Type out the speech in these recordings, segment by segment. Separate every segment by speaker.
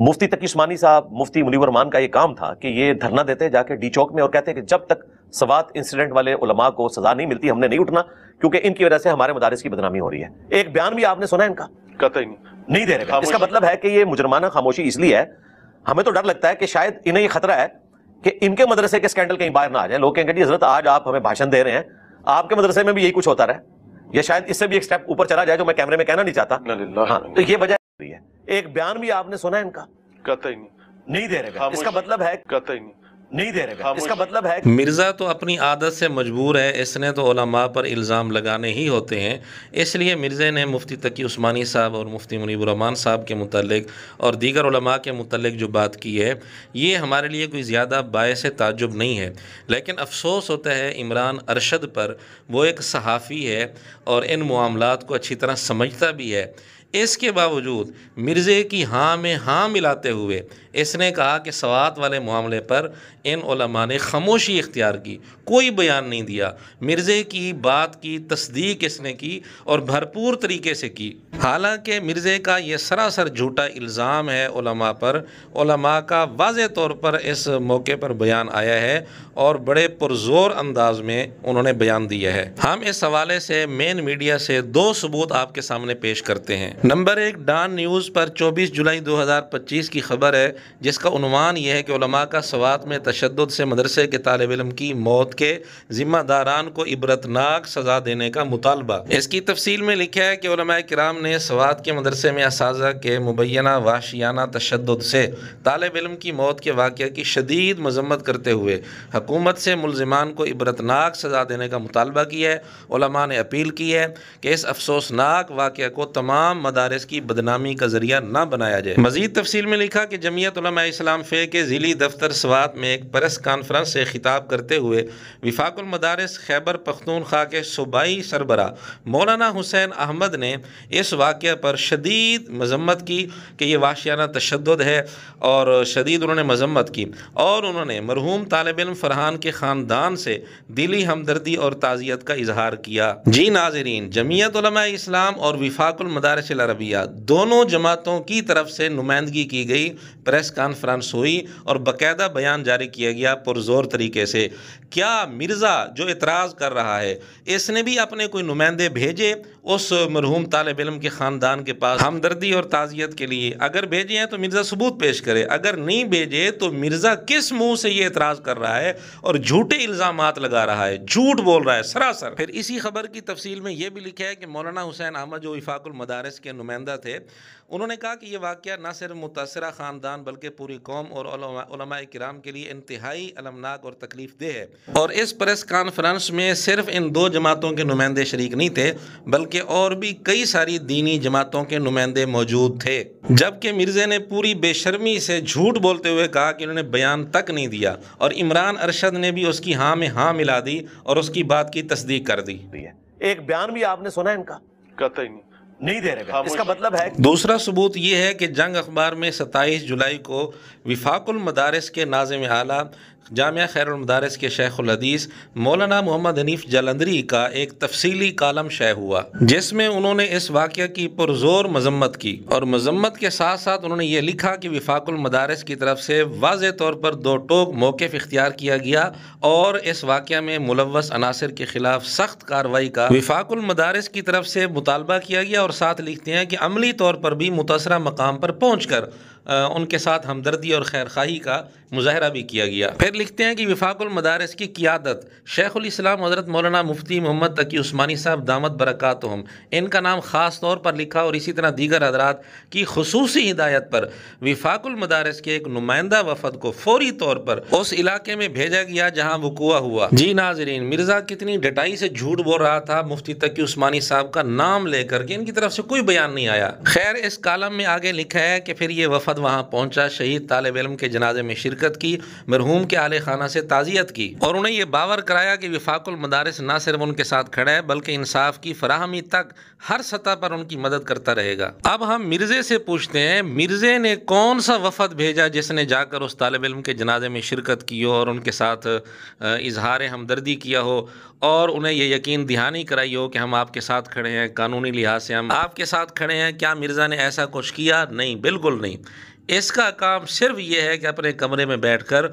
Speaker 1: मुफ्ती तकी उस्मानी साहब, मुफ्ती मुनीवर रहमान का ये काम था कि ये धरना देते जाके डी चौक में और कहते हैं कि जब तक सवात इंसिडेंट वाले उलमा को सजा नहीं मिलती हमने नहीं उठना, क्योंकि इनकी वजह से हमारे मदारिस की बदनामी हो रही है। एक बयान भी आपने सुना इनका?
Speaker 2: कतई
Speaker 1: नहीं दे रहे। इसका मतलब है कि ये मुजरमाना खामोशी इसलिए है, हमें तो डर लगता है कि शायद इन्हें ये खतरा है कि इनके मदरसे के स्कैंडल कहीं बाहर ना आ जाए। लोग कहेंगे जी हजरत आज आप हमें भाषण दे रहे हैं, आपके मदरसे में भी यही कुछ होता रहे, या शायद इससे भी एक स्टेप ऊपर चला जाए जो मैं कैमरे में कहना नहीं चाहता। हाँ, तो ये वजह है। एक बयान भी आपने सुना इनका?
Speaker 2: कतई
Speaker 1: नहीं दे रहे। इसका मतलब है
Speaker 2: कतई
Speaker 1: नहीं दे रहे। इसका मतलब है
Speaker 3: मिर्ज़ा तो अपनी आदत से मजबूर है, इसने तो उलमा पर इल्ज़ाम लगाने ही होते हैं। इसलिए मिर्ज़े ने मुफ्ती तकी उस्मानी साहब और मुफ्ती मुनीबुर रहमान साहब के मुतल्लिक और दीगर उलमा के मुतल्लिक जो बात की है, ये हमारे लिए कोई ज़्यादा बायस ताज्जुब नहीं है। लेकिन अफसोस होता है इमरान अरशद पर, वो एक सहाफ़ी है और इन मामलात को अच्छी तरह समझता भी है। इसके बावजूद मिर्ज़े की हाँ में हाँ मिलाते हुए इसने कहा कि सवात वाले मामले पर इन उलमा ने खामोशी इख्तियार की, कोई बयान नहीं दिया। मिर्ज़े की बात की तस्दीक इसने की और भरपूर तरीके से की। हालांकि मिर्ज़े का ये सरासर झूठा इल्ज़ाम है उलमा पर। उलमा का वाज़े तौर पर इस मौके पर बयान आया है और बड़े पुरज़ोर अंदाज में उन्होंने बयान दिया है। हम इस हवाले से मेन मीडिया से 2 सबूत आपके सामने पेश करते हैं। नंबर 1, डान न्यूज़ पर 24 जुलाई 2025 की खबर है, जिसका उन्वान यह है कि उलमा का सवात में तशद्दुद से मदरसे के तालिब इल्म की मौत के ज़िम्मेदारान को इबरतनाक सज़ा देने का मुतालबा। इसकी तफसील में लिखा है कि उलमा किराम ने सवात के मदरसे में असातिज़ा के मुबैना वाशियाना तशद्दुद से तालिब इल्म की मौत के वाक़या की शदीद मज़म्मत करते हुए हुकूमत से मुल्ज़िमान को इबरतनाक सज़ा देने का मुतालबा किया है। उलमा ने अपील की है कि इस अफसोसनाक वाक़या को तमाम मदारिस की बदनामी का ज़रिया न बनाया जाए। मज़ीद तफसील में लिखा कि जमीयत उलमा इस्लाम फ़े के ज़िली दफ्तर सवात में एक प्रेस कॉन्फ्रेंस से खिताब करते हुए विफाकुल मदारिस खैबर पख्तूनख्वा के सूबाई सरबरा मौलाना हुसैन अहमद ने इस वाक़या पर शदीद मज़म्मत की कि यह वाशियाना तशद्दुद है और शदीद उन्होंने मज़म्मत की और उन्होंने मरहूम तालिब इल्म फरहान के ख़ानदान से दिली हमदर्दी और ताज़ियत का इजहार किया। जी नाज़रीन, जमीयत उलमा इस्लाम और विफाकुल मदारिस अल अरबिया दोनों जमातों की तरफ से नुमाइंदगी की गई, प्रेस कॉन्फ्रेंस हुई और बाकायदा बयान जारी किया गया पुरजोर तरीके से। क्या मिर्ज़ा जो इतराज़ कर रहा है इसने भी अपने कोई नुमाइंदे भेजे उस मरहूम तालिब इल्म के ख़ानदान के पास हमदर्दी और ताज़ियत के लिए? अगर भेजे हैं तो मिर्ज़ा सबूत पेश करे, अगर नहीं भेजे तो मिर्ज़ा किस मुँह से ये इतराज़ कर रहा है और झूठे इल्ज़ामात लगा रहा है, झूठ बोल रहा है सरासर। फिर इसी खबर की तफसील में यह भी लिखा है कि मौलाना हुसैन अहमद जो विफाकुल मदारिस के नुमाइंदा थे, उन्होंने कहा कि यह वाक़या न सिर्फ मुतासरा ख़ानदान बल्कि पूरी कौम और उलमा किराम के लिए इंतहाई अलमनाक और तकलीफ़ देह है। और इस प्रेस कॉन्फ्रेंस में सिर्फ इन 2 जमातों के नुमाइंदे शरीक नहीं थे बल्कि और भी कई सारी दीनी जमातों के नुमाइंदे मौजूद थे। जबकि मिर्ज़े ने पूरी बेशर्मी से झूठ बोलते हुए कहा कि उन्होंने बयान तक नहीं दिया और इमरान अरशद ने भी उसकी हाँ में हाँ मिला दी और उसकी बात की तस्दीक कर दी।
Speaker 1: एक बयान भी आपने सुना इनका?
Speaker 2: कतई
Speaker 1: नहीं दे रहे। इसका मतलब है
Speaker 3: दूसरा सबूत ये है कि जंग अखबार में 27 जुलाई को विफाकुल मदारिस के नाज़िम आला जामिया खैरुल मदारिस के शेखुल हदीस मौलाना मोहम्मद हनीफ जालंधरी का एक तफसीली कालम शाये हुआ, जिसमें उन्होंने इस वाक़या की पुरजोर मज़म्मत की और मज़म्मत के साथ साथ उन्होंने ये लिखा कि विफाकुल मदारिस की तरफ से वाज़े तौर पर 2 टोक मौक़िफ़ इख्तियार किया गया और इस वाक़या में मुलव्वस अनासिर के ख़िलाफ़ सख्त कार्रवाई का विफाकुल मदारिस की तरफ से मुतालबा किया गया। और साथ लिखते हैं कि अमली तौर पर भी मुतासरा मकाम पर पहुँच कर उनके साथ हमदर्दी और खैर खाही का मुजाहरा भी किया गया। फिर लिखते हैं कि विफाकुल मदारिस की क़ियादत शेखुल इस्लाम हज़रत मौलाना मुफ्ती मोहम्मद तकी उस्मानी साहब दामत बरकातुहुम, इनका नाम ख़ास तौर पर लिखा और इसी तरह दीगर हज़रात की खुसूसी हिदायत पर विफाकुल मदारिस के एक नुमाइंदा वफ़द को फ़ौरी तौर पर उस इलाके में भेजा गया जहाँ वक़ूआ हुआ। जी नाज़रीन, मिर्ज़ा कितनी डटाई से झूठ बोल रहा था मुफ्ती तकी उस्मानी साहब का नाम लेकर के, इनकी तरफ से कोई बयान नहीं आया। खैर, इस कालम में आगे लिखा है कि फिर ये वफ़द वहाँ पहुँचा, शहीद तालिब इल्म के जनाजे में शिरकत की, मरहूम के आले खाना से ताज़ियत की और उन्हें यह बावर कराया कि विफाकुल मदारिस न सिर्फ उनके साथ खड़ा है बल्कि इंसाफ की फराहमी तक हर सतह पर उनकी मदद करता रहेगा। अब हम मिर्ज़े से पूछते हैं, मिर्ज़े ने कौन सा वफ़द भेजा जिसने जाकर उस तालिब इल्म के जनाजे में शिरकत की हो और उनके साथ इजहार हमदर्दी किया हो और उन्हें यह यकीन दहानी कराई हो कि हम आपके साथ खड़े हैं, कानूनी लिहाज से हम आपके साथ खड़े हैं? क्या मिर्ज़ा ने ऐसा कुछ किया? नहीं, बिल्कुल नहीं। इसका काम सिर्फ ये है कि अपने कमरे में बैठकर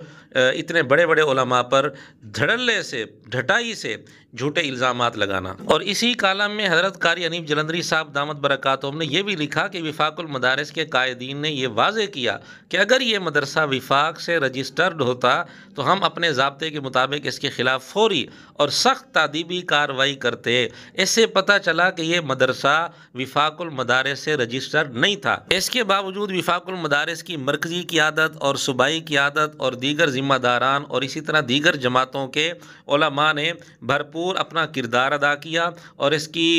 Speaker 3: इतने बड़े बड़े उलमा पर धड़ल्ले से ढटाई से झूठे इल्ज़ामात लगाना। और इसी कालम में हज़रत कारी हनीफ जलंधरी साहब दामत बरकातुहूम ने यह भी लिखा कि विफाकुल मदारिस के कायदीन ने यह वाज़े किया कि अगर ये मदरसा विफाक से रजिस्टर्ड होता तो हम अपने ज़ाब्ते के मुताबिक इसके ख़िलाफ़ फ़ौरी और सख्त तादीबी कार्रवाई करते। इससे पता चला कि ये मदरसा विफाकुल मदारिस से रजिस्टर्ड नहीं था। इसके बावजूद विफाकुल मदारिस की मरकज़ी क़ियादत और सूबाई क़ियादत और दीगर ज़िम्मेदारान और इसी तरह दीगर जमातों के उलमा ने भरपूर अपना किरदार अदा किया और इसकी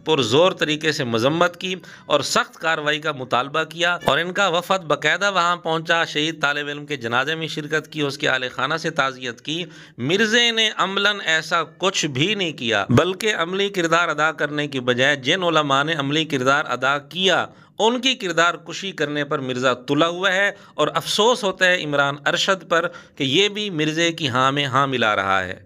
Speaker 3: पुरज़ोर तरीके से मजम्मत की और सख्त कार्रवाई का मुतालबा किया। और इनका वफ़द बाकायदा वहाँ पहुँचा, शहीद तालिब इल्म के जनाजे में शिरकत की, उसके आले खाना से ताज़ियत की। मिर्ज़े ने अमलन ऐसा कुछ भी नहीं किया, बल्कि अमली किरदार अदा करने की बजाय जिन उलमा ने अमली किरदार अदा किया उनकी किरदार कुशी करने पर मिर्ज़ा तुला हुआ है। और अफसोस होता है इमरान अरशद पर कि ये भी मिर्ज़े की हाँ में हाँ मिला रहा है।